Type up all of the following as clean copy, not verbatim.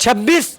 26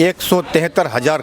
173,000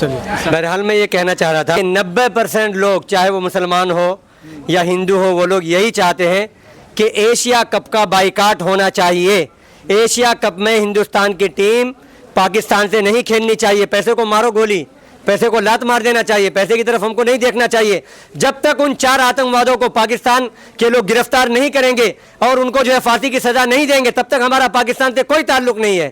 چلیے بہرحال میں یہ کہنا چاہ رہا تھا کہ 90% لوگ چاہے وہ مسلمان ہو یا ہندو ہو وہ لوگ یہی چاہتے ہیں کہ ایشیا کپ کا بائیکاٹ ہونا چاہیے. ایشیا کپ میں ہندوستان کی ٹیم پاکستان سے نہیں کھیلنی چاہیے. پیسے کو مارو گولی, پیسے کو لات مار دینا چاہیے, پیسے کی طرف ہم کو نہیں دیکھنا چاہیے. جب تک ان 4 آتنکوادوں کو پاکستان کے لوگ گرفتار نہیں کریں گے اور ان کو جو ہے پھانسی کی سزا نہیں دیں گے تب تک ہمارا پاکستان سے کوئی تعلق نہیں ہے.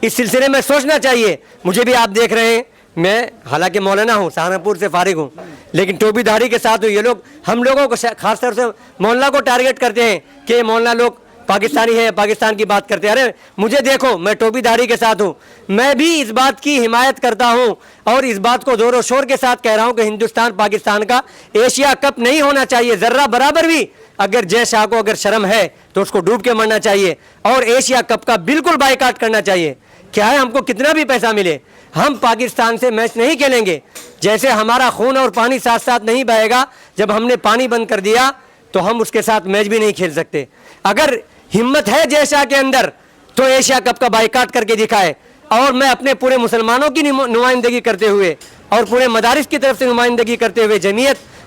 اس سلسلے میں سوچنا چاہیے. مجھے بھی آپ دیکھ رہے ہیں, میں حالانکہ مولانا ہوں, سہارنپور سے فارغ ہوں, لیکن ٹوپی داڑھی کے ساتھ یہ لوگ ہم لوگوں کو خاص طور سے مولانا کو ٹارگٹ کرتے ہیں کہ یہ مولانا لوگ پاکستانی ہیں, پاکستان کی بات کرتے ہیں. ارے مجھے دیکھو, میں ٹوپی داڑھی کے ساتھ ہوں, میں بھی اس بات کی حمایت کرتا ہوں اور اس بات کو زور و شور کے ساتھ کہہ رہا ہوں کہ ہندوستان پاکستان کا ایشیا کپ نہیں ہونا چاہیے. ذرہ برابر بھی اگر جے شاہ کو اگر شرم ہے تو اس کو ڈوب کے مرنا چاہیے اور ایشیا کپ کا بالکل بائیکاٹ کرنا چاہیے. کیا ہے, ہم کو کتنا بھی پیسہ ملے ہم پاکستان سے میچ نہیں کھیلیں گے. جیسے ہمارا خون اور پانی ساتھ ساتھ نہیں بہے گا, جب ہم نے پانی بند کر دیا تو ہم اس کے ساتھ میچ بھی نہیں کھیل سکتے. اگر ہمت ہے جے شاہ کے اندر تو ایشیا کپ کا بائیکاٹ کر کے دکھائے. اور میں اپنے پورے مسلمانوں کی نمائندگی کرتے ہوئے اور پورے مدارس کی طرف سے نمائندگی کرتے ہوئے,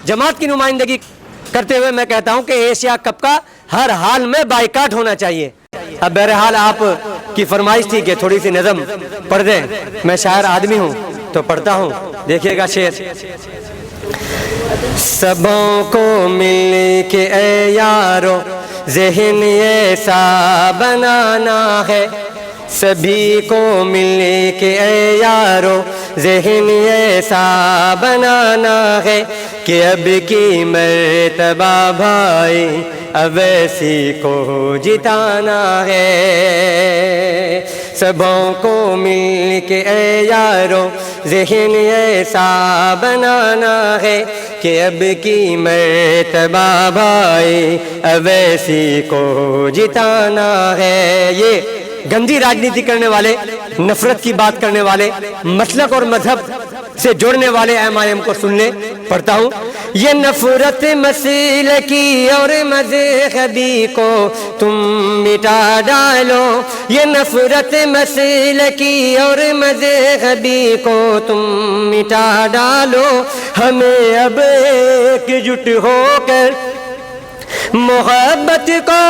جماعت کی نمائندگی کرتے ہوئے میں کہتا ہوں کہ ایشیا کپ کا ہر حال میں بائیکاٹ ہونا چاہیے. اب بہرحال آپ کی فرمائش تھی کہ تھوڑی سی نظم پڑھ دیں. میں شاعر آدمی ہوں تو پڑھتا ہوں. دیکھیے گا شعر. سبوں کو مل کے اے یارو ذہن ایسا بنانا ہے, سبھی کو مل کے اے یارو ذہن ایسا بنانا ہے کہ اب کی مرتبہ بھائی اویسی کو جتانا ہے. سبوں کو مل کے اے یارو ذہن ایسا بنانا ہے کہ اب کی مرتبہ بھائی اویسی کو جتانا ہے. یہ گندی راجنیتی کرنے والے, نفرت کی بات کرنے والے, مسلک اور مذہب سے جوڑنے والے ایم آئی ایم کو سن لیں. پڑھتا ہوں. یہ نفرت مسیل کی اور مذہبی کو تم مٹا ڈالو, یہ نفرت مسیل کی اور مذہبی کو تم مٹا ڈالو. ہمیں اب ایک جٹ ہو کر محبت کو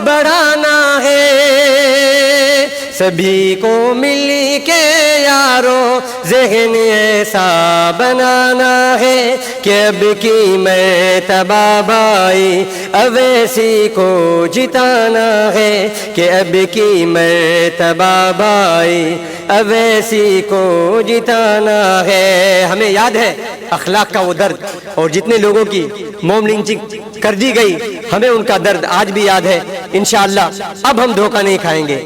بڑھانا ہے, سبھی کو مل کے یارو ذہن ایسا بنانا ہے کہ اب کی مرتبہ بھائی اویسی کو جتانا ہے کہ اب کی مرتبہ بھائی اویسی کو جتانا ہے. ہمیں یاد ہے اخلاق کا وہ درد, اور جتنے لوگوں کی موم لنچنگ کر دی گئی ہمیں ان کا درد آج بھی یاد ہے. انشاءاللہ اب ہم دھوکہ نہیں کھائیں گے.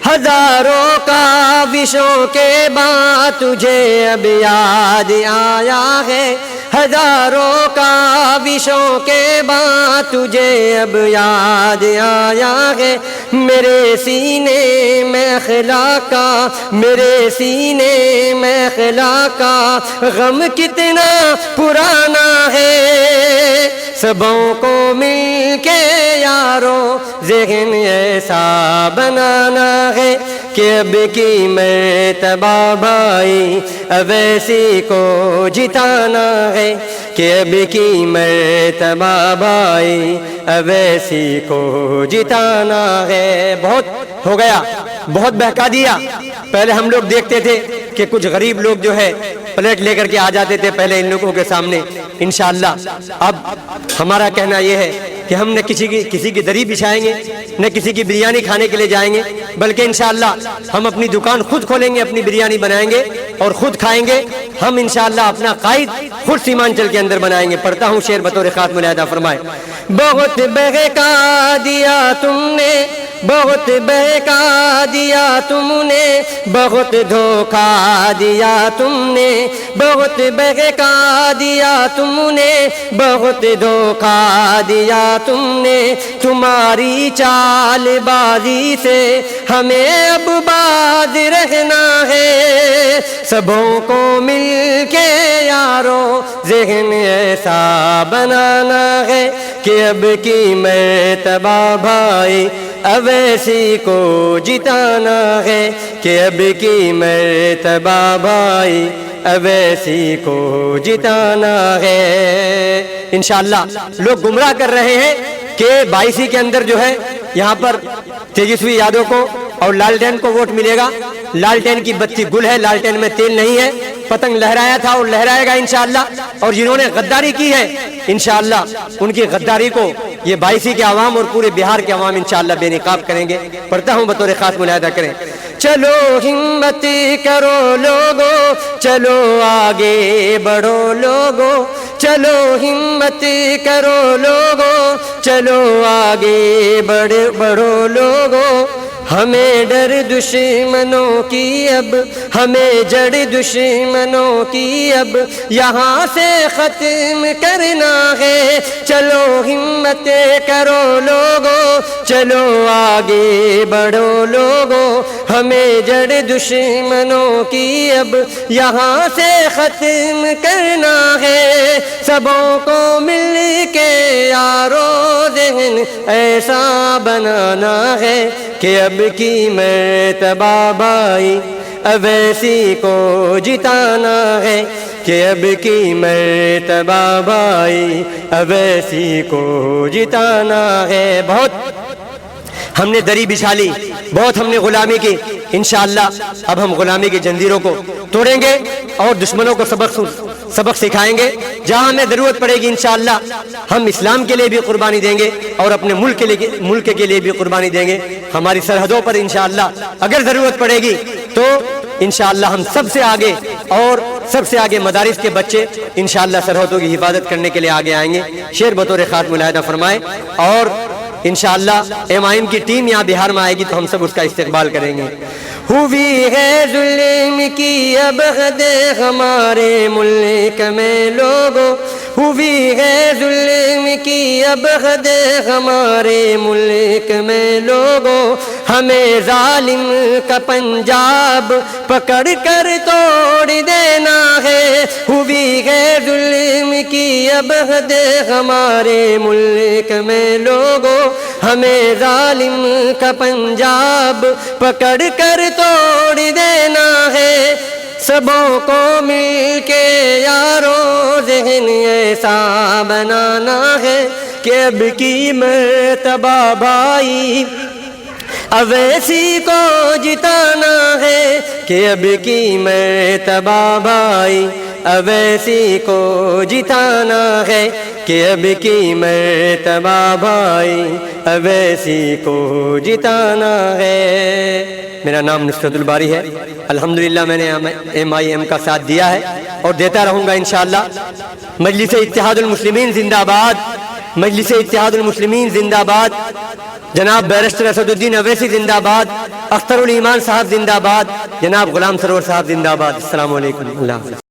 ہزاروں کاوشوں کے بعد تجھے اب یاد آیا ہے, ہزاروں کاوشوں کے بعد تجھے اب یاد آیا ہے. میرے سینے میں اخلاق کا, میرے سینے میں اخلاق کا غم کتنا پرانا ہے. سبوں کو مل کے یارو ذہن ایسا بنانا ہے کہ اب کی مرتبہ بھائی اویسی کو جتانا ہے کہ اب کی مرتبہ بھائی اویسی کو جتانا ہے. بہت ہو گیا, بہت بہکا دیا. پہلے ہم لوگ دیکھتے تھے کہ کچھ غریب لوگ جو ہے پلیٹ لے کر کے آ جاتے تھے پہلے ان لوگوں کے سامنے. انشاءاللہ اب ہمارا کہنا یہ ہے کہ ہم نہ کسی کی دری بچھائیں گے, نہ کسی کی بریانی کھانے کے لیے جائیں گے, بلکہ انشاءاللہ ہم اپنی دکان خود کھولیں گے, اپنی بریانی بنائیں گے اور خود کھائیں گے. ہم انشاءاللہ اپنا قائد خود سیمانچل کے اندر بنائیں گے. پڑھتا ہوں شعر بطور خاتم العہدہ. فرمائے. بہت بہکا دیا تم نے, بہت بہکا دیا تم نے, بہت دھوکا دیا تم نے, بہت بہکا دیا تم نے, بہت دھوکا دیا تم نے. تمہاری چال بازی سے ہمیں اب باز رہنا ہے. سبوں کو مل کے یارو ذہن ایسا بنانا ہے کہ اب کی مرتبہ بھائی اویسی کو جتانا ہے کہ اب کی مرتبہ بھائی اویسی کو جتانا ہے۔ انشاءاللہ لوگ گمراہ کر رہے ہیں کہ بائیسی کے اندر جو ہے یہاں پر تیجسوی یادو کو اور لالٹین کو ووٹ ملے گا۔ لالٹین کی بتی گل ہے، لالٹین میں تیل نہیں ہے۔ پتنگ لہرایا تھا اور لہرائے گا انشاءاللہ، اور جنہوں نے غداری کی ہے انشاءاللہ ان کی غداری کو یہ بائیسی کے عوام اور پورے بہار کے عوام انشاءاللہ بے نقاب کریں گے۔ پڑھتا ہوں بطور خاص ملاحظہ کریں۔ چلو ہمت کرو لوگو، چلو آگے بڑھو لوگو، چلو ہمت کرو لوگو، چلو آگے بڑھو لوگو۔ ہمیں ڈر دشمنوں کی اب، ہمیں جڑ دشمنوں کی اب یہاں سے ختم کرنا ہے۔ چلو ہمت کرو لوگو، چلو آگے بڑھو لوگو، ہمیں جڑ دشمنوں کی اب یہاں سے ختم کرنا ہے۔ سبوں کو مل کے یارو ذہن ایسا بنانا ہے کہ اب کی مرتبہ بھائی اویسی کو جتانا ہے کہ اب کی مرتبہ بھائی اویسی کو جتانا ہے۔ بہت ہم نے دری بچھا لی، بہت ہم نے غلامی کی، انشاءاللہ اب ہم غلامی کی جنجیروں کو توڑیں گے اور دشمنوں کو سبق سکھائیں گے۔ جہاں ہمیں ضرورت پڑے گی انشاءاللہ ہم اسلام کے لیے بھی قربانی دیں گے اور اپنے ملک کے لیے بھی قربانی دیں گے۔ ہماری سرحدوں پر انشاءاللہ اگر ضرورت پڑے گی تو انشاءاللہ ہم سب سے آگے اور سب سے آگے مدارس کے بچے انشاءاللہ سرحدوں کی حفاظت کرنے کے لیے آگے آئیں گے۔ شعر بطور خاص ملاحظہ فرمائے، اور انشاءاللہ ایم کی ٹیم یہاں بہار میں آئے گی تو ہم سب اس کا استقبال کریں گے۔ ہوئی ہے ظلم کی اب حد ہمارے ملک میں لوگوں، ہوئی ہے ظلم کی اب حد ہمارے ملک میں لوگوں، ہمیں ظالم کا پنجاب پکڑ کر توڑ دینا ہے۔ ہوئی ہے ظلم کی اب حد ہمارے ملک میں لوگوں، ہمیں ظالم کا پنجاب پکڑ کر توڑ دینا ہے۔ سبوں کو مل کے یارو ذہن ایسا بنانا ہے کہ اب کی مرتبہ بھائی اویسی کو جتانا ہے کہ اب کی مرتبہ بھائی اویسی کو جتانا ہے کہ اب کی مرتبہ بھائی اویسی کو جتانا ہے۔ میرا نام نصرت الباری ہے، الحمدللہ میں نے ایم کا ساتھ دیا ہے اور دیتا رہوں گا انشاءاللہ۔ مجلس اتحاد المسلمین زندہ آباد، مجلس اتحاد المسلمین زندہ آباد، جناب بیرسٹر اسد الدین اویسی زندہ آباد، اختر الایمان صاحب زندہ آباد، جناب غلام سرور صاحب زندہ آباد۔ السلام علیکم۔ اللہ حافظ۔